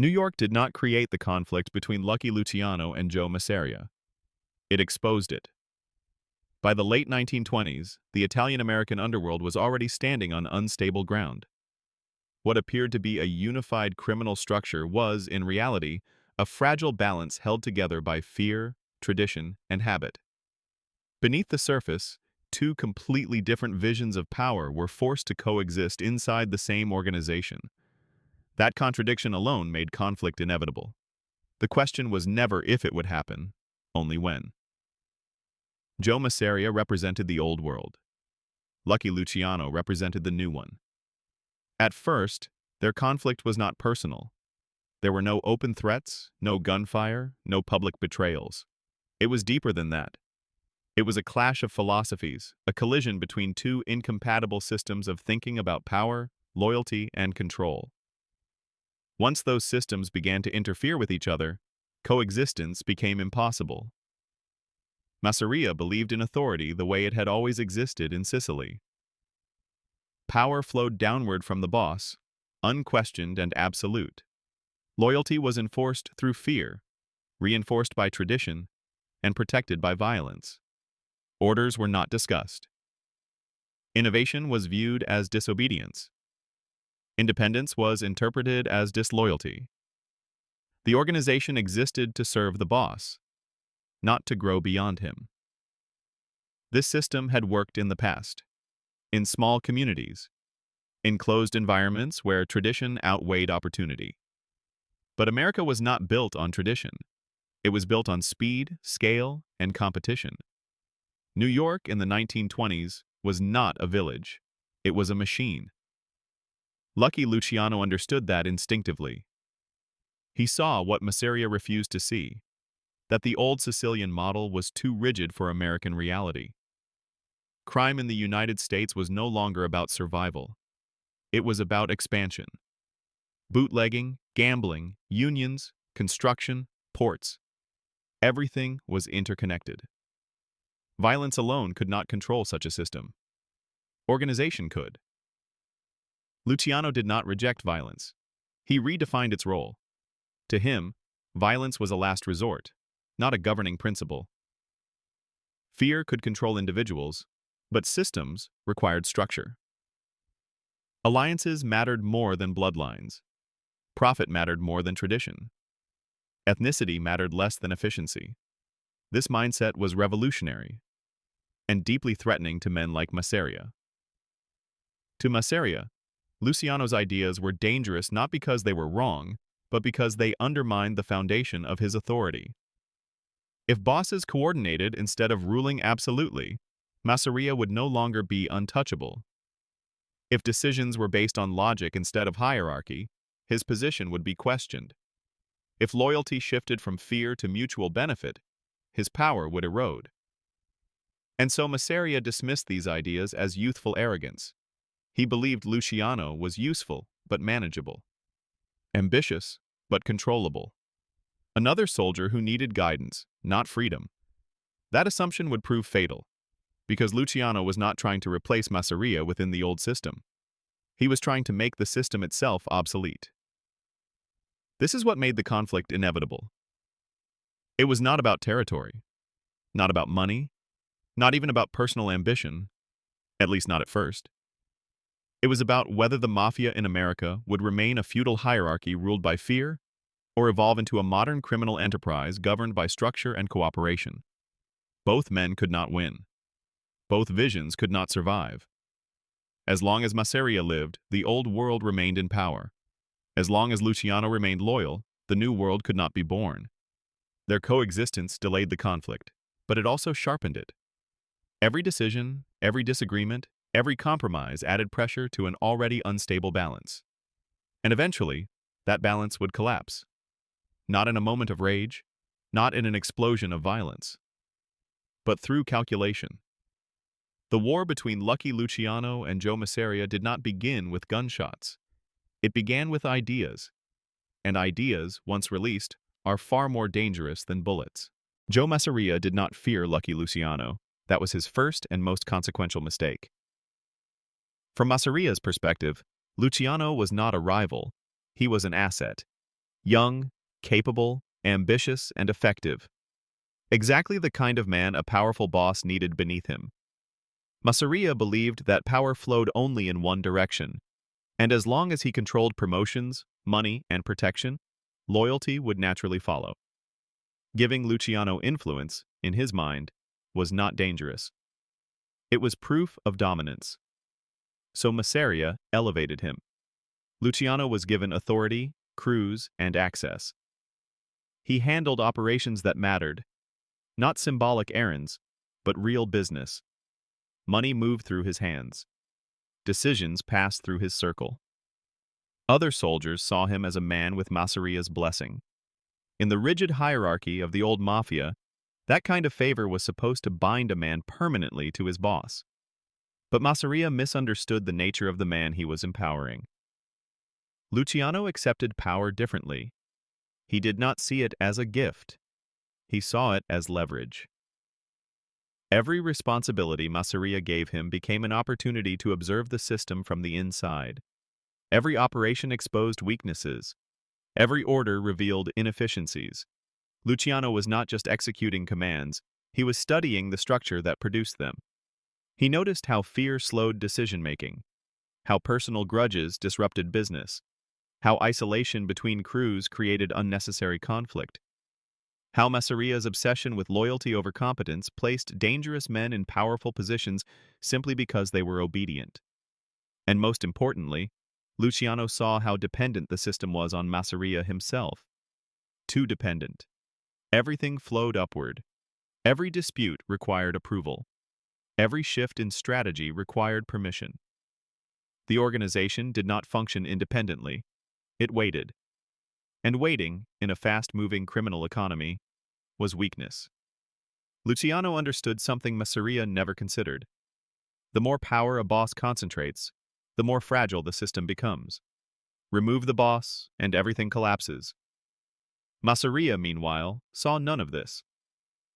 New York did not create the conflict between Lucky Luciano and Joe Masseria. It exposed it. By the late 1920s, the Italian-American underworld was already standing on unstable ground. What appeared to be a unified criminal structure was, in reality, a fragile balance held together by fear, tradition, and habit. Beneath the surface, two completely different visions of power were forced to coexist inside the same organization. That contradiction alone made conflict inevitable. The question was never if it would happen, only when. Joe Masseria represented the old world. Lucky Luciano represented the new one. At first, their conflict was not personal. There were no open threats, no gunfire, no public betrayals. It was deeper than that. It was a clash of philosophies, a collision between two incompatible systems of thinking about power, loyalty, and control. Once those systems began to interfere with each other, coexistence became impossible. Masseria believed in authority the way it had always existed in Sicily. Power flowed downward from the boss, unquestioned and absolute. Loyalty was enforced through fear, reinforced by tradition, and protected by violence. Orders were not discussed. Innovation was viewed as disobedience. Independence was interpreted as disloyalty. The organization existed to serve the boss, not to grow beyond him. This system had worked in the past, in small communities, in closed environments where tradition outweighed opportunity. But America was not built on tradition. It was built on speed, scale, and competition. New York in the 1920s was not a village. It was a machine. Lucky Luciano understood that instinctively. He saw what Masseria refused to see, that the old Sicilian model was too rigid for American reality. Crime in the United States was no longer about survival. It was about expansion. Bootlegging, gambling, unions, construction, ports. Everything was interconnected. Violence alone could not control such a system. Organization could. Luciano did not reject violence. He redefined its role. To him, violence was a last resort, not a governing principle. Fear could control individuals, but systems required structure. Alliances mattered more than bloodlines. Profit mattered more than tradition. Ethnicity mattered less than efficiency. This mindset was revolutionary and deeply threatening to men like Masseria. To Masseria, Luciano's ideas were dangerous not because they were wrong, but because they undermined the foundation of his authority. If bosses coordinated instead of ruling absolutely, Masseria would no longer be untouchable. If decisions were based on logic instead of hierarchy, his position would be questioned. If loyalty shifted from fear to mutual benefit, his power would erode. And so Masseria dismissed these ideas as youthful arrogance. He believed Luciano was useful but manageable, ambitious but controllable. Another soldier who needed guidance, not freedom. That assumption would prove fatal, because Luciano was not trying to replace Masseria within the old system. He was trying to make the system itself obsolete. This is what made the conflict inevitable. It was not about territory, not about money, not even about personal ambition, at least not at first. It was about whether the Mafia in America would remain a feudal hierarchy ruled by fear or evolve into a modern criminal enterprise governed by structure and cooperation. Both men could not win. Both visions could not survive. As long as Masseria lived, the old world remained in power. As long as Luciano remained loyal, the new world could not be born. Their coexistence delayed the conflict, but it also sharpened it. Every decision, every disagreement, every compromise added pressure to an already unstable balance. And eventually, that balance would collapse. Not in a moment of rage, not in an explosion of violence, but through calculation. The war between Lucky Luciano and Joe Masseria did not begin with gunshots. It began with ideas. And ideas, once released, are far more dangerous than bullets. Joe Masseria did not fear Lucky Luciano. That was his first and most consequential mistake. From Masseria's perspective, Luciano was not a rival. He was an asset. Young, capable, ambitious, and effective. Exactly the kind of man a powerful boss needed beneath him. Masseria believed that power flowed only in one direction, and as long as he controlled promotions, money, and protection, loyalty would naturally follow. Giving Luciano influence, in his mind, was not dangerous. It was proof of dominance. So Masseria elevated him. Luciano was given authority, crews, and access. He handled operations that mattered, not symbolic errands, but real business. Money moved through his hands. Decisions passed through his circle. Other soldiers saw him as a man with Masseria's blessing. In the rigid hierarchy of the old Mafia, that kind of favor was supposed to bind a man permanently to his boss. But Masseria misunderstood the nature of the man he was empowering. Luciano accepted power differently. He did not see it as a gift. He saw it as leverage. Every responsibility Masseria gave him became an opportunity to observe the system from the inside. Every operation exposed weaknesses. Every order revealed inefficiencies. Luciano was not just executing commands, he was studying the structure that produced them. He noticed how fear slowed decision-making, how personal grudges disrupted business, how isolation between crews created unnecessary conflict, how Masseria's obsession with loyalty over competence placed dangerous men in powerful positions simply because they were obedient. And most importantly, Luciano saw how dependent the system was on Masseria himself. Too dependent. Everything flowed upward. Every dispute required approval. Every shift in strategy required permission. The organization did not function independently. It waited. And waiting, in a fast-moving criminal economy, was weakness. Luciano understood something Masseria never considered. The more power a boss concentrates, the more fragile the system becomes. Remove the boss, and everything collapses. Masseria, meanwhile, saw none of this.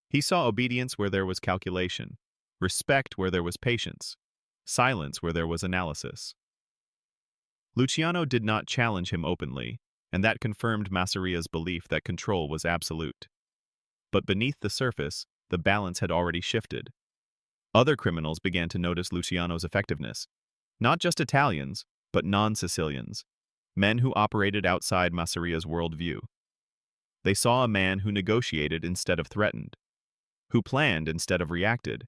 He saw obedience where there was calculation, respect where there was patience, silence where there was analysis. Luciano did not challenge him openly, and that confirmed Masseria's belief that control was absolute. But beneath the surface, the balance had already shifted. Other criminals began to notice Luciano's effectiveness. Not just Italians, but non-Sicilians, men who operated outside Masseria's worldview. They saw a man who negotiated instead of threatened, who planned instead of reacted,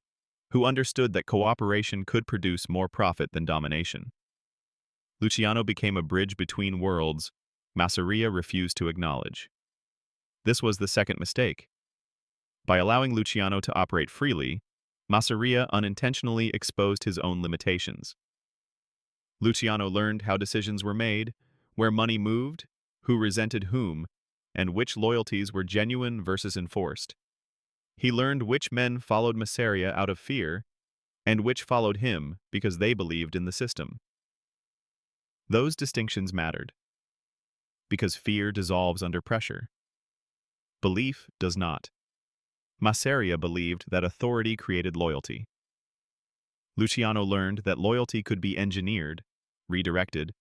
who understood that cooperation could produce more profit than domination. Luciano became a bridge between worlds Masseria refused to acknowledge. This was the second mistake. By allowing Luciano to operate freely, Masseria unintentionally exposed his own limitations. Luciano learned how decisions were made, where money moved, who resented whom, and which loyalties were genuine versus enforced. He learned which men followed Masseria out of fear, and which followed him because they believed in the system. Those distinctions mattered, because fear dissolves under pressure. Belief does not. Masseria believed that authority created loyalty. Luciano learned that loyalty could be engineered, redirected,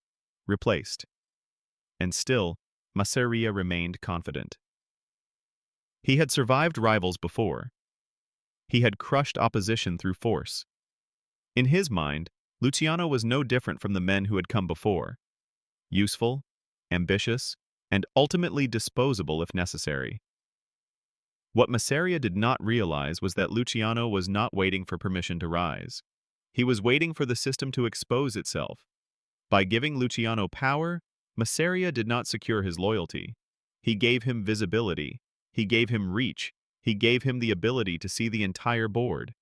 replaced. And still, Masseria remained confident. He had survived rivals before. He had crushed opposition through force. In his mind, Luciano was no different from the men who had come before. Useful, ambitious, and ultimately disposable if necessary. What Masseria did not realize was that Luciano was not waiting for permission to rise. He was waiting for the system to expose itself. By giving Luciano power, Masseria did not secure his loyalty. He gave him visibility. He gave him reach. He gave him the ability to see the entire board.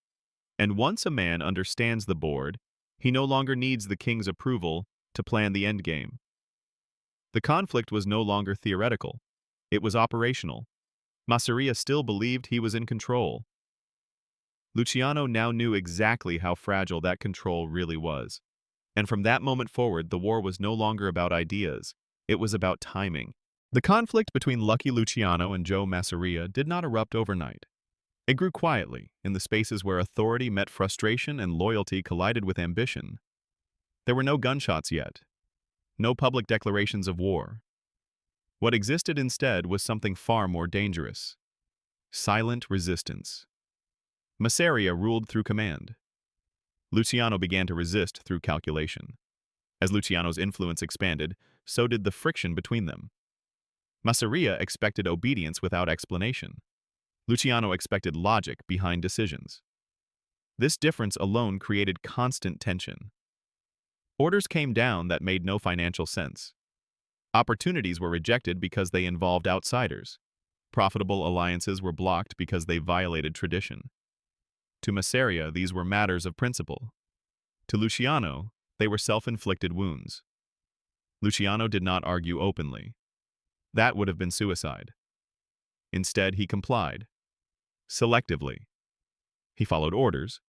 And once a man understands the board, he no longer needs the king's approval to plan the endgame. The conflict was no longer theoretical. It was operational. Masseria still believed he was in control. Luciano now knew exactly how fragile that control really was. And from that moment forward, the war was no longer about ideas. It was about timing. The conflict between Lucky Luciano and Joe Masseria did not erupt overnight. It grew quietly, in the spaces where authority met frustration and loyalty collided with ambition. There were no gunshots yet. No public declarations of war. What existed instead was something far more dangerous: silent resistance. Masseria ruled through command. Luciano began to resist through calculation. As Luciano's influence expanded, so did the friction between them. Masseria expected obedience without explanation. Luciano expected logic behind decisions. This difference alone created constant tension. Orders came down that made no financial sense. Opportunities were rejected because they involved outsiders. Profitable alliances were blocked because they violated tradition. To Masseria, these were matters of principle. To Luciano, they were self-inflicted wounds. Luciano did not argue openly. That would have been suicide. Instead, he complied. Selectively. He followed orders,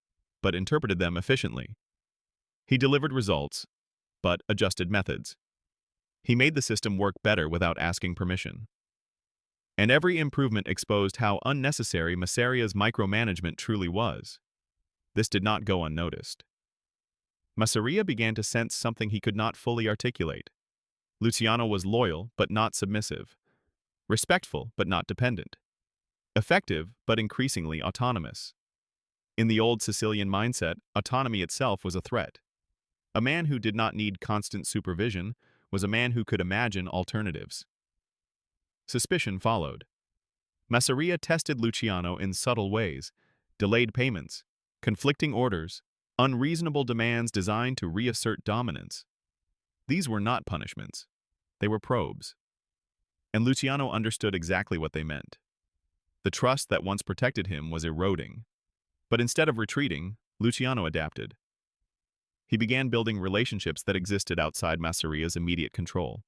but interpreted them efficiently. He delivered results, but adjusted methods. He made the system work better without asking permission. And every improvement exposed how unnecessary Masseria's micromanagement truly was. This did not go unnoticed. Masseria began to sense something he could not fully articulate. Luciano was loyal but not submissive, respectful but not dependent, effective but increasingly autonomous. In the old Sicilian mindset, autonomy itself was a threat. A man who did not need constant supervision was a man who could imagine alternatives. Suspicion followed. Masseria tested Luciano in subtle ways: delayed payments, conflicting orders, unreasonable demands designed to reassert dominance. These were not punishments. They were probes. And Luciano understood exactly what they meant. The trust that once protected him was eroding. But instead of retreating, Luciano adapted. He began building relationships that existed outside Masseria's immediate control.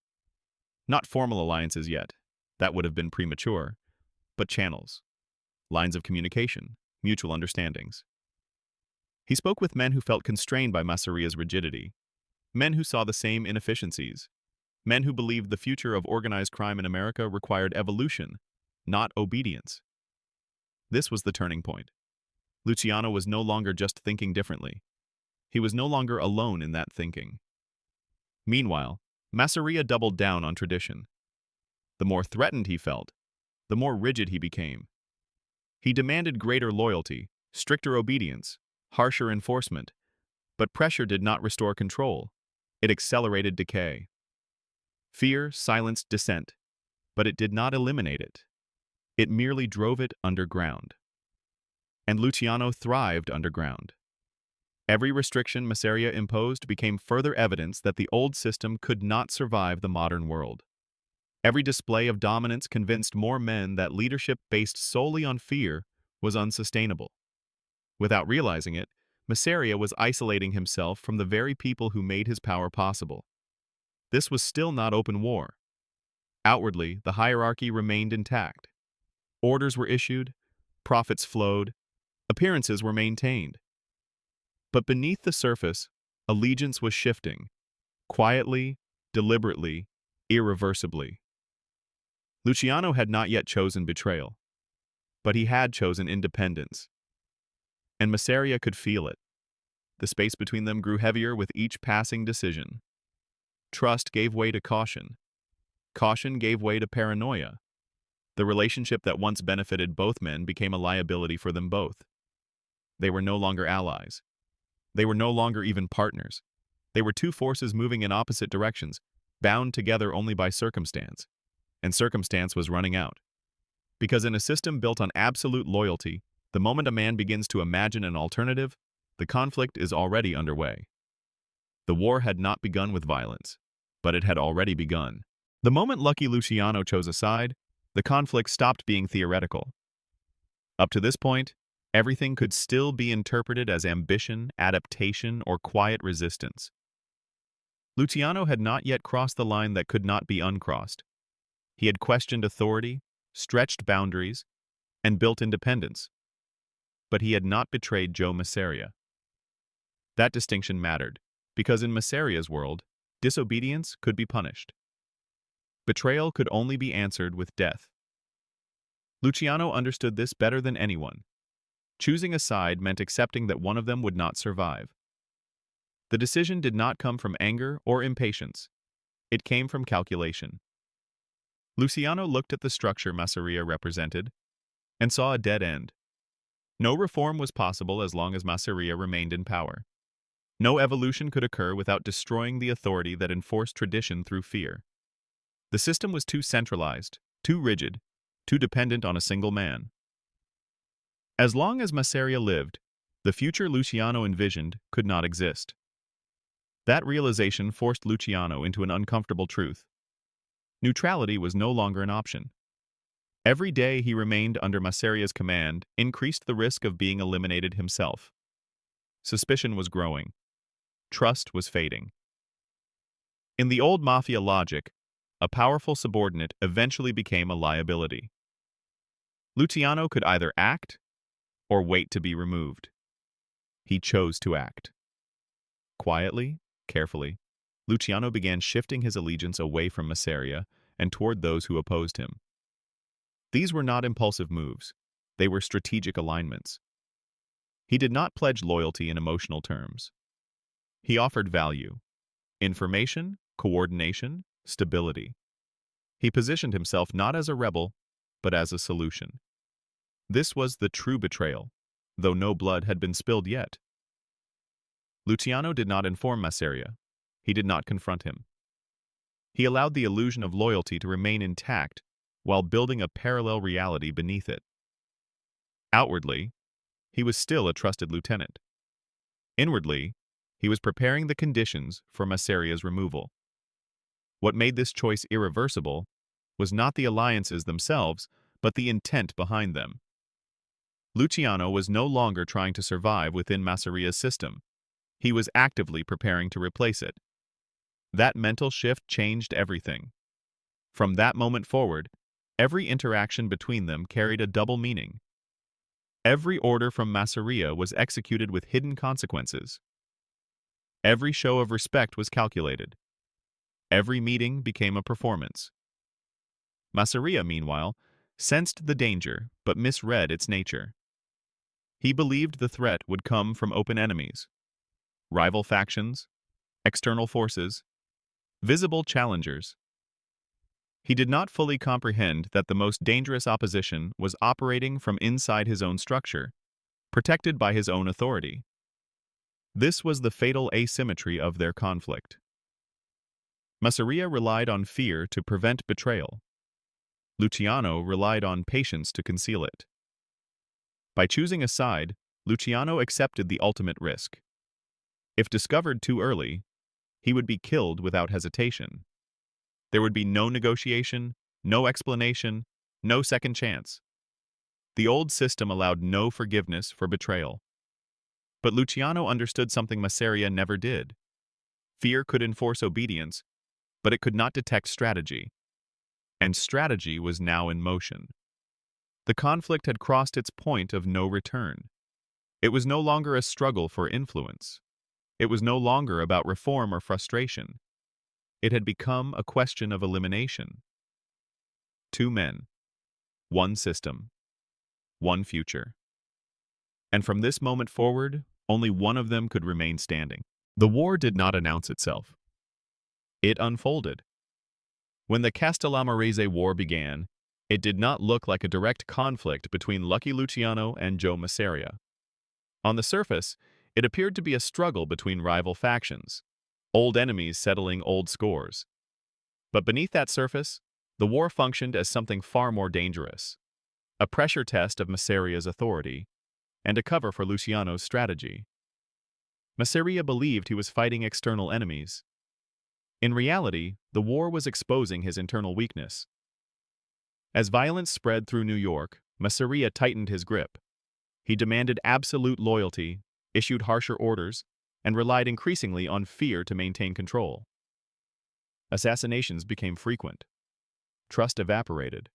Not formal alliances yet. That would have been premature. But channels. Lines of communication. Mutual understandings. He spoke with men who felt constrained by Masseria's rigidity. Men who saw the same inefficiencies. Men who believed the future of organized crime in America required evolution, not obedience. This was the turning point. Luciano was no longer just thinking differently. He was no longer alone in that thinking. Meanwhile, Masseria doubled down on tradition. The more threatened he felt, the more rigid he became. He demanded greater loyalty, stricter obedience, harsher enforcement. But pressure did not restore control. It accelerated decay. Fear silenced dissent, but it did not eliminate it. It merely drove it underground. And Luciano thrived underground. Every restriction Masseria imposed became further evidence that the old system could not survive the modern world. Every display of dominance convinced more men that leadership based solely on fear was unsustainable. Without realizing it, Masseria was isolating himself from the very people who made his power possible. This was still not open war. Outwardly, the hierarchy remained intact. Orders were issued, profits flowed, appearances were maintained. But beneath the surface, allegiance was shifting, quietly, deliberately, irreversibly. Luciano had not yet chosen betrayal, but he had chosen independence. And Masseria could feel it. The space between them grew heavier with each passing decision. Trust gave way to caution. Caution gave way to paranoia. The relationship that once benefited both men became a liability for them both. They were no longer allies. They were no longer even partners. They were two forces moving in opposite directions, bound together only by circumstance. And circumstance was running out. Because in a system built on absolute loyalty, the moment a man begins to imagine an alternative, the conflict is already underway. The war had not begun with violence, but it had already begun. The moment Lucky Luciano chose a side, the conflict stopped being theoretical. Up to this point, everything could still be interpreted as ambition, adaptation, or quiet resistance. Luciano had not yet crossed the line that could not be uncrossed. He had questioned authority, stretched boundaries, and built independence. But he had not betrayed Joe Masseria. That distinction mattered, because in Masseria's world, disobedience could be punished. Betrayal could only be answered with death. Luciano understood this better than anyone. Choosing a side meant accepting that one of them would not survive. The decision did not come from anger or impatience. It came from calculation. Luciano looked at the structure Masseria represented and saw a dead end. No reform was possible as long as Masseria remained in power. No evolution could occur without destroying the authority that enforced tradition through fear. The system was too centralized, too rigid, too dependent on a single man. As long as Masseria lived, the future Luciano envisioned could not exist. That realization forced Luciano into an uncomfortable truth. Neutrality was no longer an option. Every day he remained under Masseria's command increased the risk of being eliminated himself. Suspicion was growing. Trust was fading. In the old Mafia logic, a powerful subordinate eventually became a liability. Luciano could either act or wait to be removed. He chose to act. Quietly, carefully, Luciano began shifting his allegiance away from Masseria and toward those who opposed him. These were not impulsive moves. They were strategic alignments. He did not pledge loyalty in emotional terms. He offered value: information, coordination, stability. He positioned himself not as a rebel, but as a solution. This was the true betrayal, though no blood had been spilled yet. Luciano did not inform Masseria. He did not confront him. He allowed the illusion of loyalty to remain intact while building a parallel reality beneath it. Outwardly, he was still a trusted lieutenant. Inwardly, he was preparing the conditions for Masseria's removal. What made this choice irreversible was not the alliances themselves, but the intent behind them. Luciano was no longer trying to survive within Masseria's system. He was actively preparing to replace it. That mental shift changed everything. From that moment forward, every interaction between them carried a double meaning. Every order from Masseria was executed with hidden consequences. Every show of respect was calculated. Every meeting became a performance. Masseria, meanwhile, sensed the danger but misread its nature. He believed the threat would come from open enemies, rival factions, external forces, visible challengers. He did not fully comprehend that the most dangerous opposition was operating from inside his own structure, protected by his own authority. This was the fatal asymmetry of their conflict. Masseria relied on fear to prevent betrayal. Luciano relied on patience to conceal it. By choosing a side, Luciano accepted the ultimate risk. If discovered too early, he would be killed without hesitation. There would be no negotiation, no explanation, no second chance. The old system allowed no forgiveness for betrayal. But Luciano understood something Masseria never did. Fear could enforce obedience, but it could not detect strategy. And strategy was now in motion. The conflict had crossed its point of no return. It was no longer a struggle for influence. It was no longer about reform or frustration. It had become a question of elimination. Two men, one system, one future. And from this moment forward, only one of them could remain standing. The war did not announce itself. It unfolded. When the Castellamarese War began, it did not look like a direct conflict between Lucky Luciano and Joe Masseria. On the surface, it appeared to be a struggle between rival factions, old enemies settling old scores. But beneath that surface, the war functioned as something far more dangerous, a pressure test of Masseria's authority, and a cover for Luciano's strategy. Masseria believed he was fighting external enemies. In reality, the war was exposing his internal weakness. As violence spread through New York, Masseria tightened his grip. He demanded absolute loyalty, issued harsher orders, and relied increasingly on fear to maintain control. Assassinations became frequent. Trust evaporated.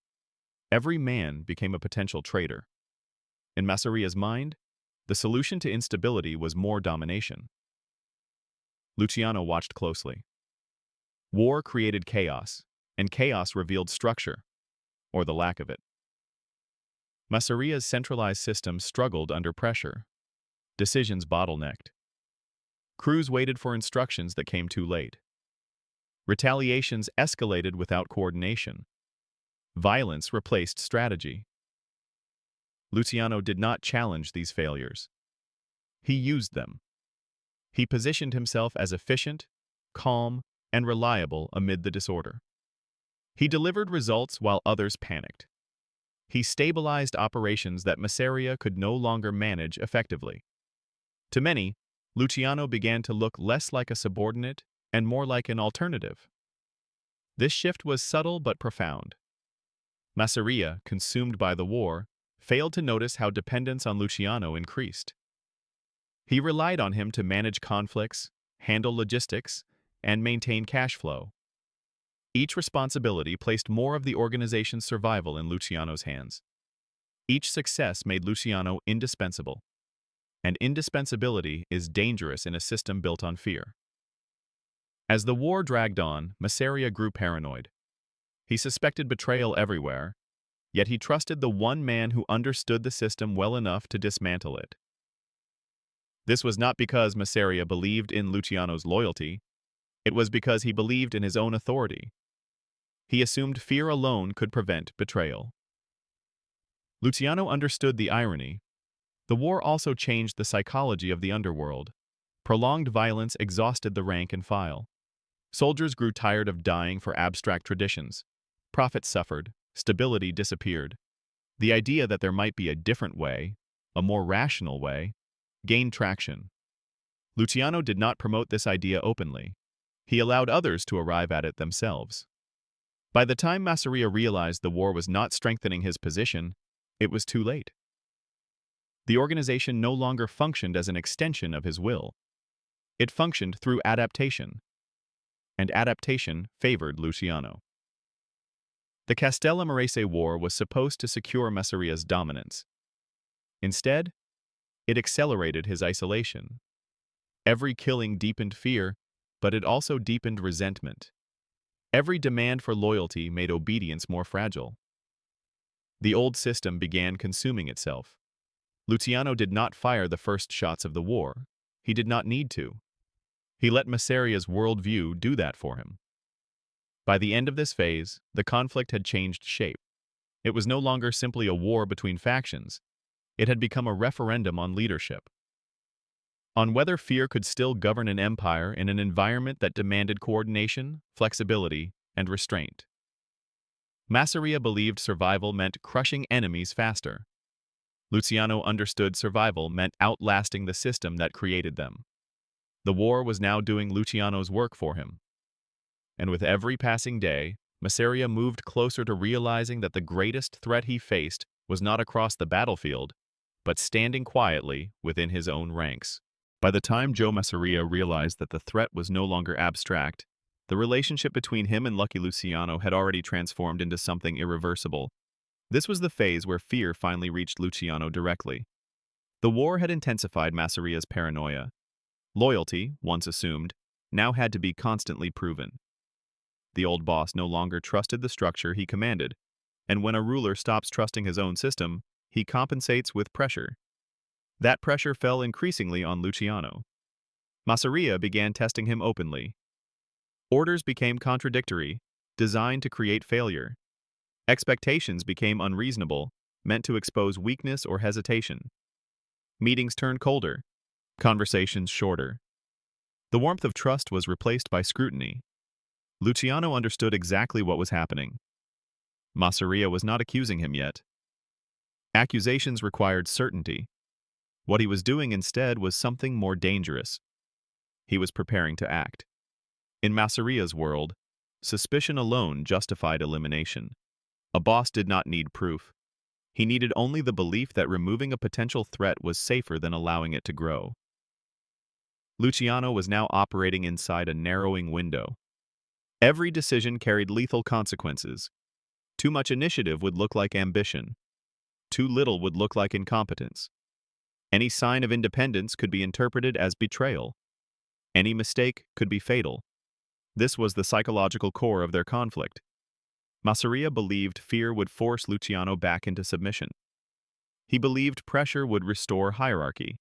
Every man became a potential traitor. In Masseria's mind, the solution to instability was more domination. Luciano watched closely. War created chaos, and chaos revealed structure, or the lack of it. Masseria's centralized system struggled under pressure. Decisions bottlenecked. Crews waited for instructions that came too late. Retaliations escalated without coordination. Violence replaced strategy. Luciano did not challenge these failures. He used them. He positioned himself as efficient, calm, and reliable amid the disorder. He delivered results while others panicked. He stabilized operations that Masseria could no longer manage effectively. To many, Luciano began to look less like a subordinate and more like an alternative. This shift was subtle but profound. Masseria, consumed by the war, failed to notice how dependence on Luciano increased. He relied on him to manage conflicts, handle logistics, and maintain cash flow. Each responsibility placed more of the organization's survival in Luciano's hands. Each success made Luciano indispensable. And indispensability is dangerous in a system built on fear. As the war dragged on, Masseria grew paranoid. He suspected betrayal everywhere, yet he trusted the one man who understood the system well enough to dismantle it. This was not because Masseria believed in Luciano's loyalty. It was because he believed in his own authority. He assumed fear alone could prevent betrayal. Luciano understood the irony. The war also changed the psychology of the underworld. Prolonged violence exhausted the rank and file. Soldiers grew tired of dying for abstract traditions. Profits suffered. Stability disappeared. The idea that there might be a different way, a more rational way, gained traction. Luciano did not promote this idea openly. He allowed others to arrive at it themselves. By the time Masseria realized the war was not strengthening his position, it was too late. The organization no longer functioned as an extension of his will. It functioned through adaptation. And adaptation favored Luciano. The Castellamarese War was supposed to secure Masseria's dominance. Instead, it accelerated his isolation. Every killing deepened fear, but it also deepened resentment. Every demand for loyalty made obedience more fragile. The old system began consuming itself. Luciano did not fire the first shots of the war. He did not need to. He let Masseria's worldview do that for him. By the end of this phase, the conflict had changed shape. It was no longer simply a war between factions. It had become a referendum on leadership. On whether fear could still govern an empire in an environment that demanded coordination, flexibility, and restraint. Masseria believed survival meant crushing enemies faster. Luciano understood survival meant outlasting the system that created them. The war was now doing Luciano's work for him. And with every passing day, Masseria moved closer to realizing that the greatest threat he faced was not across the battlefield, but standing quietly within his own ranks. By the time Joe Masseria realized that the threat was no longer abstract, the relationship between him and Lucky Luciano had already transformed into something irreversible. This was the phase where fear finally reached Luciano directly. The war had intensified Masseria's paranoia. Loyalty, once assumed, now had to be constantly proven. The old boss no longer trusted the structure he commanded, and when a ruler stops trusting his own system, he compensates with pressure. That pressure fell increasingly on Luciano. Masseria began testing him openly. Orders became contradictory, designed to create failure. Expectations became unreasonable, meant to expose weakness or hesitation. Meetings turned colder, conversations shorter. The warmth of trust was replaced by scrutiny. Luciano understood exactly what was happening. Masseria was not accusing him yet. Accusations required certainty. What he was doing instead was something more dangerous. He was preparing to act. In Masseria's world, suspicion alone justified elimination. A boss did not need proof. He needed only the belief that removing a potential threat was safer than allowing it to grow. Luciano was now operating inside a narrowing window. Every decision carried lethal consequences. Too much initiative would look like ambition. Too little would look like incompetence. Any sign of independence could be interpreted as betrayal. Any mistake could be fatal. This was the psychological core of their conflict. Masseria believed fear would force Luciano back into submission. He believed pressure would restore hierarchy.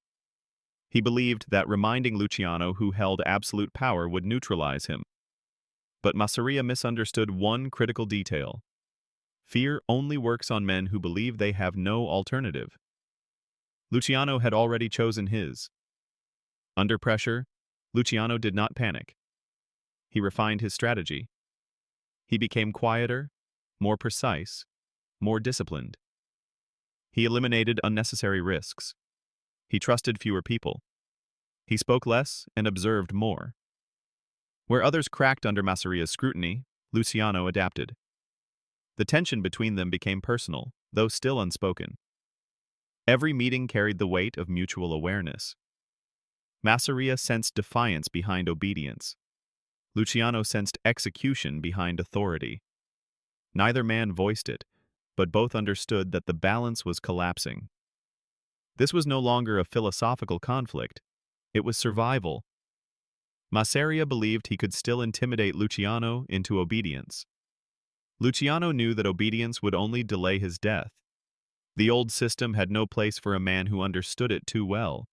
He believed that reminding Luciano who held absolute power would neutralize him. But Masseria misunderstood one critical detail. Fear only works on men who believe they have no alternative. Luciano had already chosen his. Under pressure, Luciano did not panic. He refined his strategy. He became quieter, more precise, more disciplined. He eliminated unnecessary risks. He trusted fewer people. He spoke less and observed more. Where others cracked under Masseria's scrutiny, Luciano adapted. The tension between them became personal, though still unspoken. Every meeting carried the weight of mutual awareness. Masseria sensed defiance behind obedience. Luciano sensed execution behind authority. Neither man voiced it, but both understood that the balance was collapsing. This was no longer a philosophical conflict. It was survival. Masseria believed he could still intimidate Luciano into obedience. Luciano knew that obedience would only delay his death. The old system had no place for a man who understood it too well.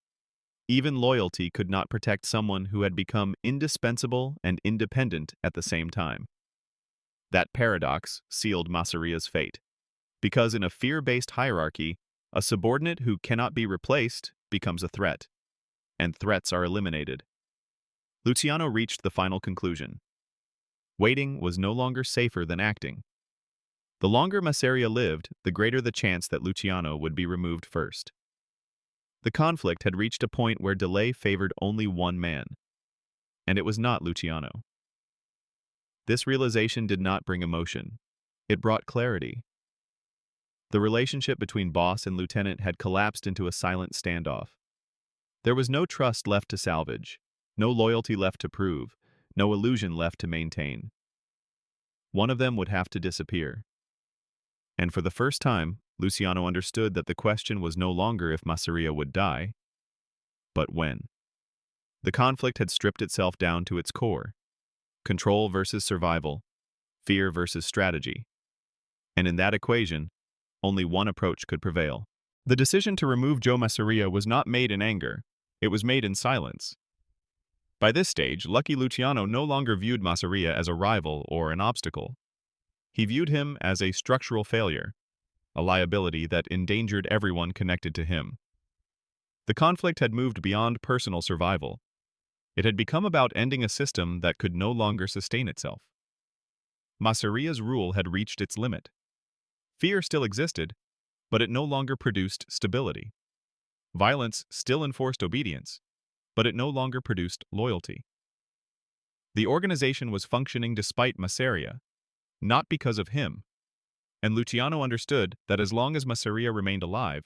Even loyalty could not protect someone who had become indispensable and independent at the same time. That paradox sealed Masseria's fate, because in a fear-based hierarchy, a subordinate who cannot be replaced becomes a threat, and threats are eliminated. Luciano reached the final conclusion. Waiting was no longer safer than acting. The longer Masseria lived, the greater the chance that Luciano would be removed first. The conflict had reached a point where delay favored only one man, and it was not Luciano. This realization did not bring emotion. It brought clarity. The relationship between boss and lieutenant had collapsed into a silent standoff. There was no trust left to salvage, no loyalty left to prove, no illusion left to maintain. One of them would have to disappear. And for the first time, Luciano understood that the question was no longer if Masseria would die, but when. The conflict had stripped itself down to its core. Control versus survival, fear versus strategy. And in that equation, only one approach could prevail. The decision to remove Joe Masseria was not made in anger. It was made in silence. By this stage, Lucky Luciano no longer viewed Masseria as a rival or an obstacle. He viewed him as a structural failure, a liability that endangered everyone connected to him. The conflict had moved beyond personal survival. It had become about ending a system that could no longer sustain itself. Masseria's rule had reached its limit. Fear still existed, but it no longer produced stability. Violence still enforced obedience, but it no longer produced loyalty. The organization was functioning despite Masseria, not because of him, and Luciano understood that as long as Masseria remained alive,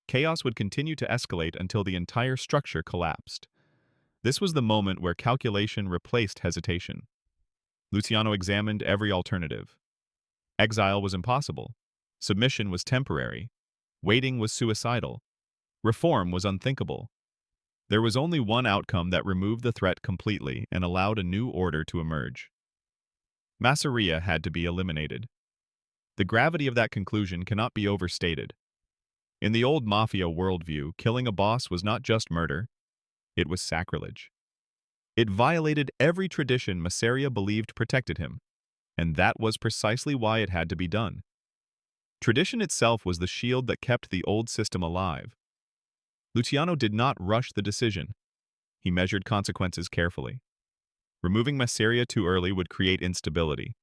chaos would continue to escalate until the entire structure collapsed. This was the moment where calculation replaced hesitation. Luciano examined every alternative. Exile was impossible. Submission was temporary. Waiting was suicidal. Reform was unthinkable. There was only one outcome that removed the threat completely and allowed a new order to emerge. Masseria had to be eliminated. The gravity of that conclusion cannot be overstated. In the old Mafia worldview, killing a boss was not just murder, it was sacrilege. It violated every tradition Masseria believed protected him, and that was precisely why it had to be done. Tradition itself was the shield that kept the old system alive. Luciano did not rush the decision. He measured consequences carefully. Removing Masseria too early would create instability.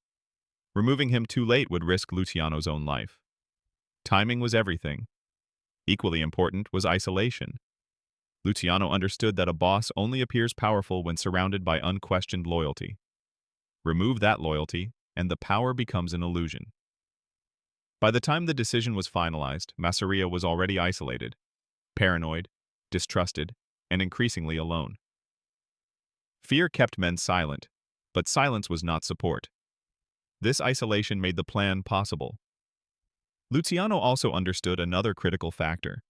Removing him too late would risk Luciano's own life. Timing was everything. Equally important was isolation. Luciano understood that a boss only appears powerful when surrounded by unquestioned loyalty. Remove that loyalty, and the power becomes an illusion. By the time the decision was finalized, Masseria was already isolated, paranoid, distrusted, and increasingly alone. Fear kept men silent, but silence was not support. This isolation made the plan possible. Luciano also understood another critical factor.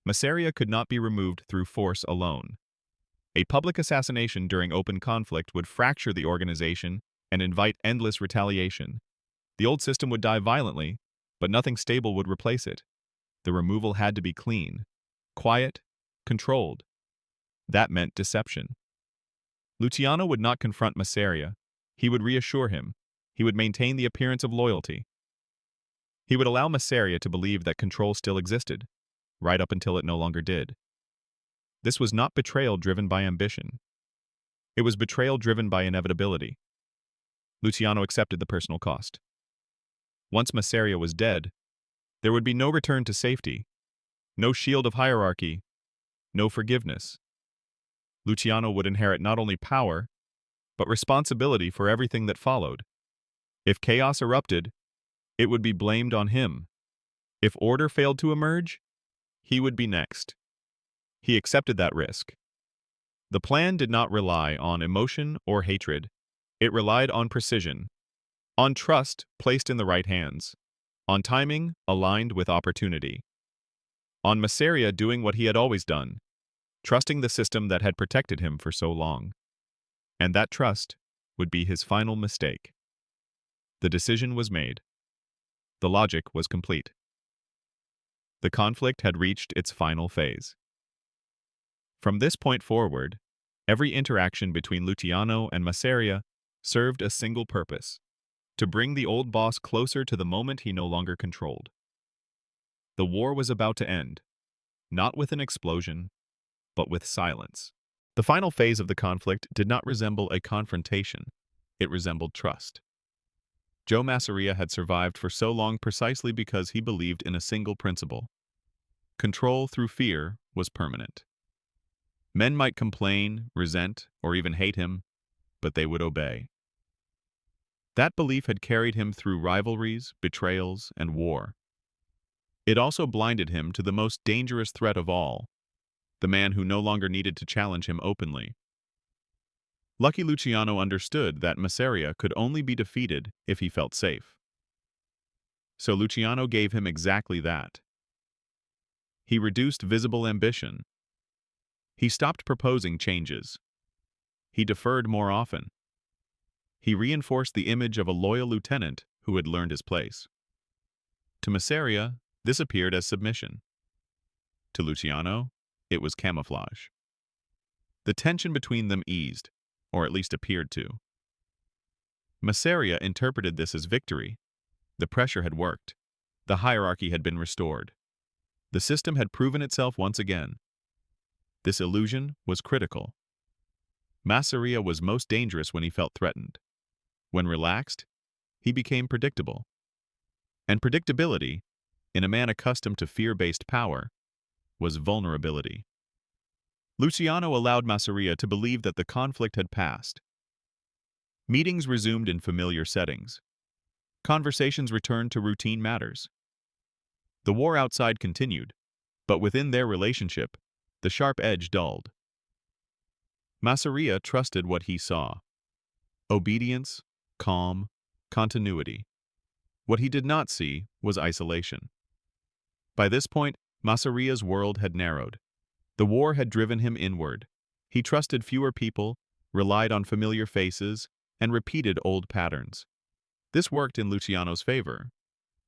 Masseria could not be removed through force alone. A public assassination during open conflict would fracture the organization and invite endless retaliation. The old system would die violently, but nothing stable would replace it. The removal had to be clean, quiet, controlled. That meant deception. Luciano would not confront Masseria. He would reassure him. He would maintain the appearance of loyalty. He would allow Masseria to believe that control still existed, right up until it no longer did. This was not betrayal driven by ambition. It was betrayal driven by inevitability. Luciano accepted the personal cost. Once Masseria was dead, there would be no return to safety, no shield of hierarchy, no forgiveness. Luciano would inherit not only power, but responsibility for everything that followed. If chaos erupted, it would be blamed on him. If order failed to emerge, he would be next. He accepted that risk. The plan did not rely on emotion or hatred. It relied on precision, on trust placed in the right hands, on timing aligned with opportunity, on Masseria doing what he had always done, trusting the system that had protected him for so long. And that trust would be his final mistake. The decision was made. The logic was complete. The conflict had reached its final phase. From this point forward, every interaction between Luciano and Masseria served a single purpose: to bring the old boss closer to the moment he no longer controlled. The war was about to end, not with an explosion, but with silence. The final phase of the conflict did not resemble a confrontation. It resembled trust. Joe Masseria had survived for so long precisely because he believed in a single principle. Control through fear was permanent. Men might complain, resent, or even hate him, but they would obey. That belief had carried him through rivalries, betrayals, and war. It also blinded him to the most dangerous threat of all, the man who no longer needed to challenge him openly. Lucky Luciano understood that Masseria could only be defeated if he felt safe. So Luciano gave him exactly that. He reduced visible ambition. He stopped proposing changes. He deferred more often. He reinforced the image of a loyal lieutenant who had learned his place. To Masseria, this appeared as submission. To Luciano, it was camouflage. The tension between them eased, or at least appeared to. Masseria interpreted this as victory. The pressure had worked. The hierarchy had been restored. The system had proven itself once again. This illusion was critical. Masseria was most dangerous when he felt threatened. When relaxed, he became predictable. And predictability, in a man accustomed to fear-based power, was vulnerability. Luciano allowed Masseria to believe that the conflict had passed. Meetings resumed in familiar settings. Conversations returned to routine matters. The war outside continued, but within their relationship, the sharp edge dulled. Masseria trusted what he saw: obedience, calm, continuity. What he did not see was isolation. By this point, Masseria's world had narrowed. The war had driven him inward. He trusted fewer people, relied on familiar faces, and repeated old patterns. This worked in Luciano's favor.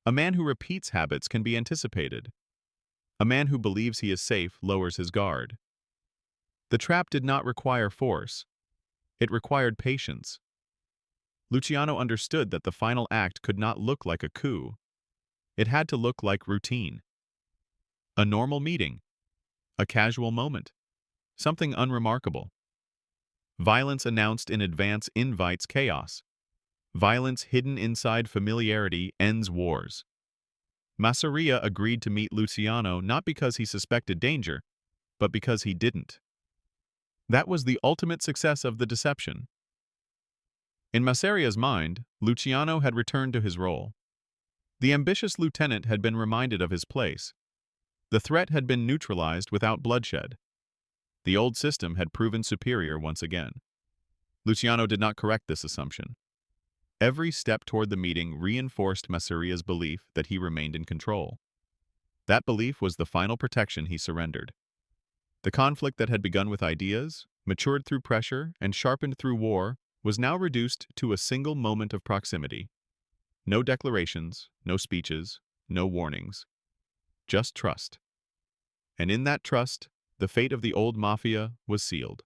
A man who repeats habits can be anticipated. A man who believes he is safe lowers his guard. The trap did not require force. It required patience. Luciano understood that the final act could not look like a coup. It had to look like routine. A normal meeting. A casual moment. Something unremarkable. Violence announced in advance invites chaos. Violence hidden inside familiarity ends wars. Masseria agreed to meet Luciano not because he suspected danger, but because he didn't. That was the ultimate success of the deception. In Masseria's mind, Luciano had returned to his role. The ambitious lieutenant had been reminded of his place. The threat had been neutralized without bloodshed. The old system had proven superior once again. Luciano did not correct this assumption. Every step toward the meeting reinforced Masseria's belief that he remained in control. That belief was the final protection he surrendered. The conflict that had begun with ideas, matured through pressure, and sharpened through war was now reduced to a single moment of proximity. No declarations, no speeches, no warnings. Just trust. And in that trust, the fate of the old Mafia was sealed.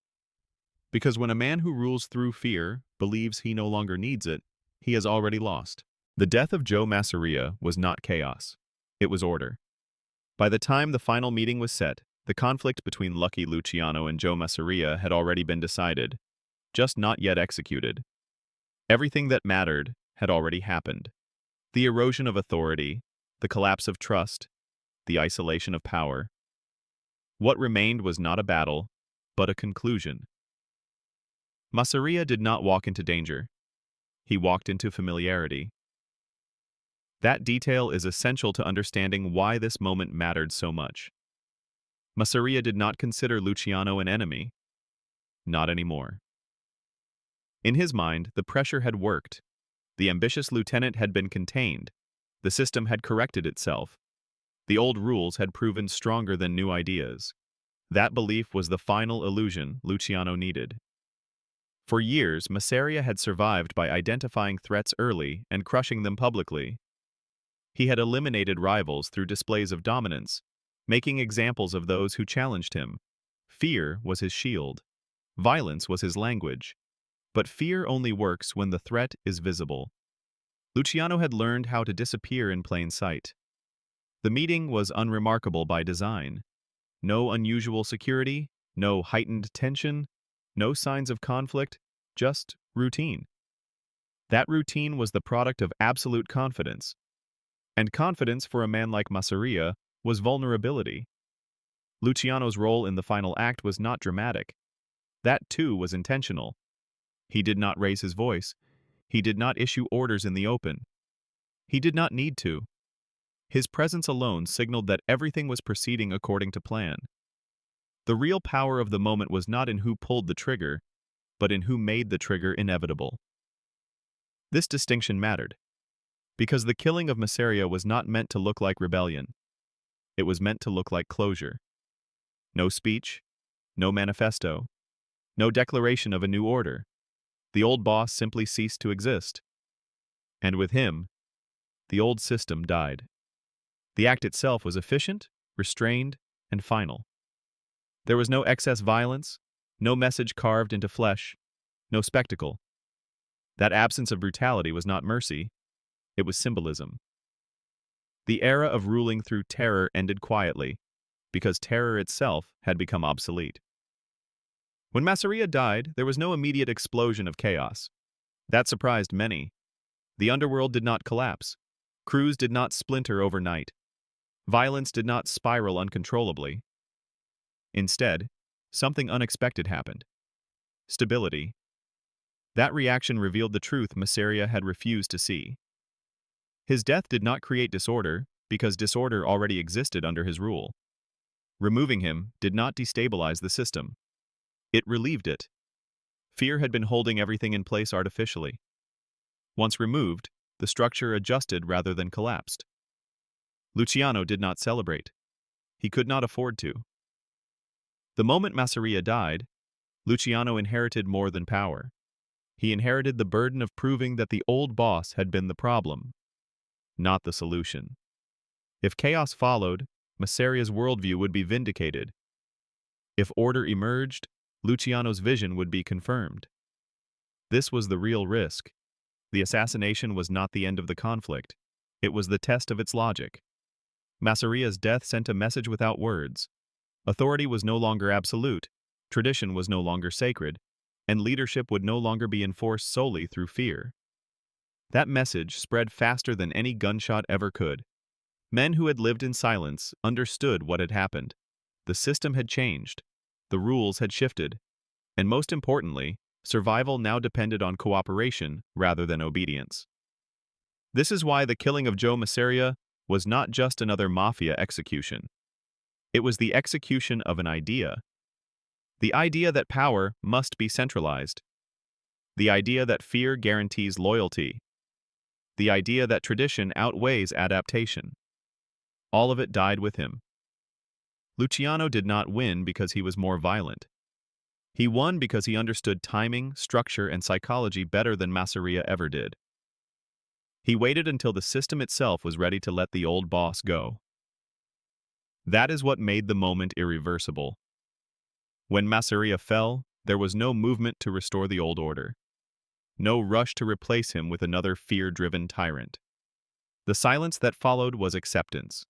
Because when a man who rules through fear believes he no longer needs it, he has already lost. The death of Joe Masseria was not chaos. It was order. By the time the final meeting was set, the conflict between Lucky Luciano and Joe Masseria had already been decided, just not yet executed. Everything that mattered had already happened. The erosion of authority, the collapse of trust, the isolation of power. What remained was not a battle, but a conclusion. Masseria did not walk into danger. He walked into familiarity. That detail is essential to understanding why this moment mattered so much. Masseria did not consider Luciano an enemy. Not anymore. In his mind, the pressure had worked. The ambitious lieutenant had been contained. The system had corrected itself. The old rules had proven stronger than new ideas. That belief was the final illusion Luciano needed. For years, Masseria had survived by identifying threats early and crushing them publicly. He had eliminated rivals through displays of dominance, making examples of those who challenged him. Fear was his shield. Violence was his language. But fear only works when the threat is visible. Luciano had learned how to disappear in plain sight. The meeting was unremarkable by design. No unusual security, no heightened tension, no signs of conflict, just routine. That routine was the product of absolute confidence. And confidence for a man like Masseria was vulnerability. Luciano's role in the final act was not dramatic. That too was intentional. He did not raise his voice. He did not issue orders in the open. He did not need to. His presence alone signaled that everything was proceeding according to plan. The real power of the moment was not in who pulled the trigger, but in who made the trigger inevitable. This distinction mattered, because the killing of Masseria was not meant to look like rebellion. It was meant to look like closure. No speech, no manifesto, no declaration of a new order. The old boss simply ceased to exist. And with him, the old system died. The act itself was efficient, restrained, and final. There was no excess violence, no message carved into flesh, no spectacle. That absence of brutality was not mercy, it was symbolism. The era of ruling through terror ended quietly, because terror itself had become obsolete. When Masseria died, there was no immediate explosion of chaos. That surprised many. The underworld did not collapse. Crews did not splinter overnight. Violence did not spiral uncontrollably. Instead, something unexpected happened. Stability. That reaction revealed the truth Masseria had refused to see. His death did not create disorder, because disorder already existed under his rule. Removing him did not destabilize the system. It relieved it. Fear had been holding everything in place artificially. Once removed, the structure adjusted rather than collapsed. Luciano did not celebrate. He could not afford to. The moment Masseria died, Luciano inherited more than power. He inherited the burden of proving that the old boss had been the problem, not the solution. If chaos followed, Masseria's worldview would be vindicated. If order emerged, Luciano's vision would be confirmed. This was the real risk. The assassination was not the end of the conflict. It was the test of its logic. Masseria's death sent a message without words. Authority was no longer absolute, tradition was no longer sacred, and leadership would no longer be enforced solely through fear. That message spread faster than any gunshot ever could. Men who had lived in silence understood what had happened. The system had changed. The rules had shifted. And most importantly, survival now depended on cooperation rather than obedience. This is why the killing of Joe Masseria was not just another Mafia execution. It was the execution of an idea. The idea that power must be centralized. The idea that fear guarantees loyalty. The idea that tradition outweighs adaptation. All of it died with him. Luciano did not win because he was more violent. He won because he understood timing, structure, and psychology better than Masseria ever did. He waited until the system itself was ready to let the old boss go. That is what made the moment irreversible. When Masseria fell, there was no movement to restore the old order. No rush to replace him with another fear-driven tyrant. The silence that followed was acceptance,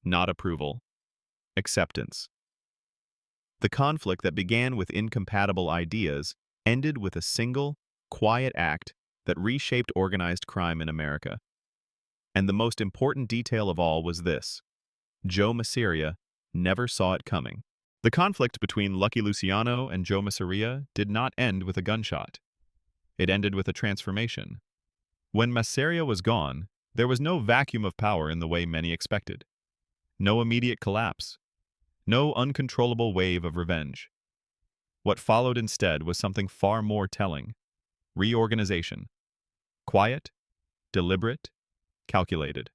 not approval. Acceptance. The conflict that began with incompatible ideas ended with a single, quiet act that reshaped organized crime in America. And the most important detail of all was this: Joe Masseria never saw it coming. The conflict between Lucky Luciano and Joe Masseria did not end with a gunshot. It ended with a transformation. When Masseria was gone, there was no vacuum of power in the way many expected. No immediate collapse. No uncontrollable wave of revenge. What followed instead was something far more telling: reorganization. Quiet, deliberate, calculated.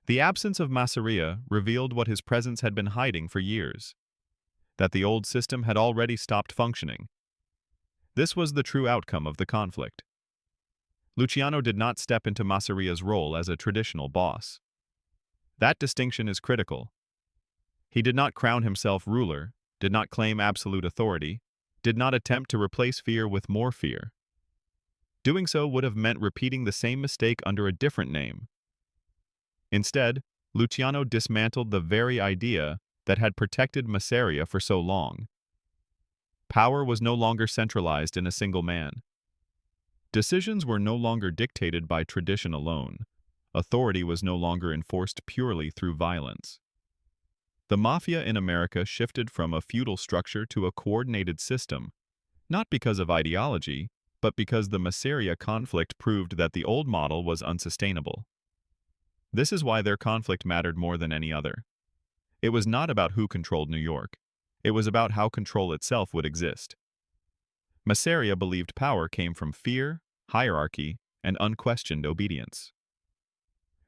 The absence of Masseria revealed what his presence had been hiding for years: that the old system had already stopped functioning. This was the true outcome of the conflict. Luciano did not step into Masseria's role as a traditional boss. That distinction is critical. He did not crown himself ruler, did not claim absolute authority, did not attempt to replace fear with more fear. Doing so would have meant repeating the same mistake under a different name. Instead, Luciano dismantled the very idea that had protected Masseria for so long. Power was no longer centralized in a single man. Decisions were no longer dictated by tradition alone. Authority was no longer enforced purely through violence. The Mafia in America shifted from a feudal structure to a coordinated system, not because of ideology, but because the Masseria conflict proved that the old model was unsustainable. This is why their conflict mattered more than any other. It was not about who controlled New York. It was about how control itself would exist. Masseria believed power came from fear, hierarchy, and unquestioned obedience.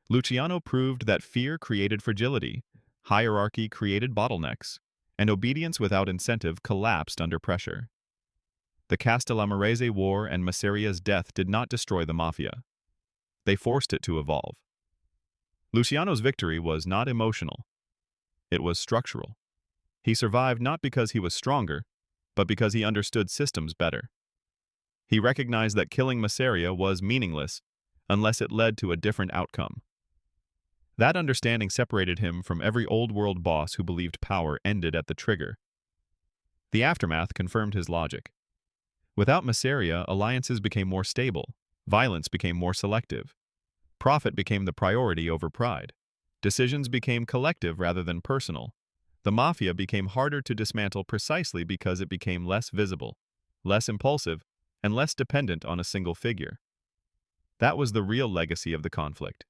Luciano proved that fear created fragility, hierarchy created bottlenecks, and obedience without incentive collapsed under pressure. The Castellamarese War and Masseria's death did not destroy the Mafia. They forced it to evolve. Luciano's victory was not emotional. It was structural. He survived not because he was stronger, but because he understood systems better. He recognized that killing Masseria was meaningless unless it led to a different outcome. That understanding separated him from every old-world boss who believed power ended at the trigger. The aftermath confirmed his logic. Without Masseria, alliances became more stable, violence became more selective, profit became the priority over pride, decisions became collective rather than personal. The Mafia became harder to dismantle precisely because it became less visible, less impulsive, and less dependent on a single figure. That was the real legacy of the conflict.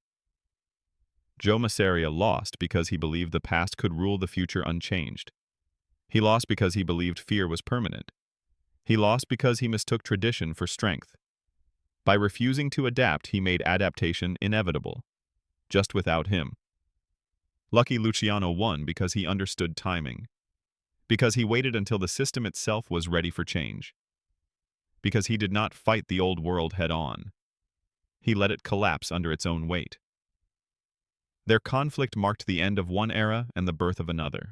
Joe Masseria lost because he believed the past could rule the future unchanged. He lost because he believed fear was permanent. He lost because he mistook tradition for strength. By refusing to adapt, he made adaptation inevitable. Just without him. Lucky Luciano won because he understood timing. Because he waited until the system itself was ready for change. Because he did not fight the old world head-on. He let it collapse under its own weight. Their conflict marked the end of one era and the birth of another.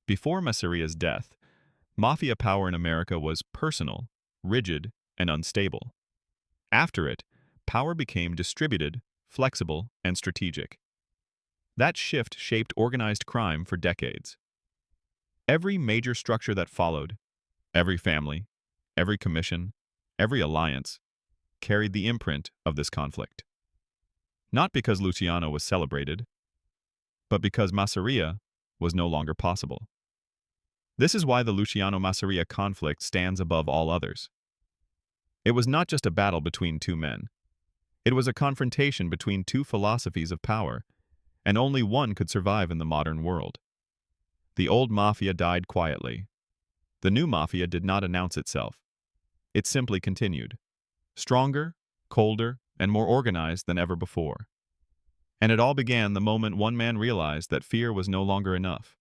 Before Masseria's death, Mafia power in America was personal, rigid, and unstable. After it, power became distributed, flexible, and strategic. That shift shaped organized crime for decades. Every major structure that followed, every family, every commission, every alliance, carried the imprint of this conflict. Not because Luciano was celebrated, but because Masseria was no longer possible. This is why the Luciano-Masseria conflict stands above all others. It was not just a battle between two men. It was a confrontation between two philosophies of power, and only one could survive in the modern world. The old Mafia died quietly. The new Mafia did not announce itself. It simply continued, stronger, colder, and more organized than ever before. And it all began the moment one man realized that fear was no longer enough.